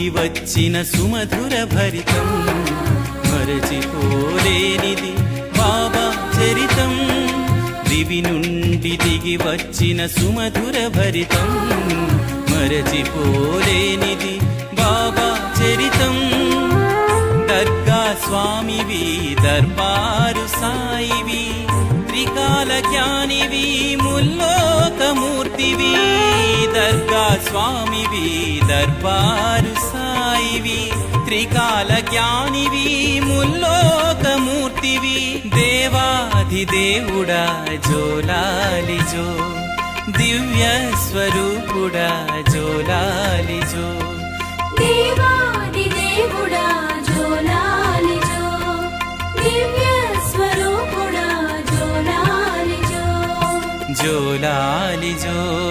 దిగి వచ్చిన సుమధుర భరితం మరచిపోలేనిది బాబా చరితం దివి నుండి దిగి వచ్చిన సుమధుర భరితం మరచిపోలేనిది బాబా చరితం దర్గా స్వామివి దర్బారు సాయివి త్రికాల జ్ఞానివి ముల్లోకమూర్తివి దర్గా స్వామివి దర్బారు సాయివి త్రికాల జ్ఞానివి ముల్లోకమూర్తివి దేవాధిదేవుడా జోలాలి జో దివ్య స్వరూపుడా జోలాలి జో దేవాదిదేవుడా జోలాలి జో దివ్య స్వరూపుడా జోలాలి జో జోలాలి జో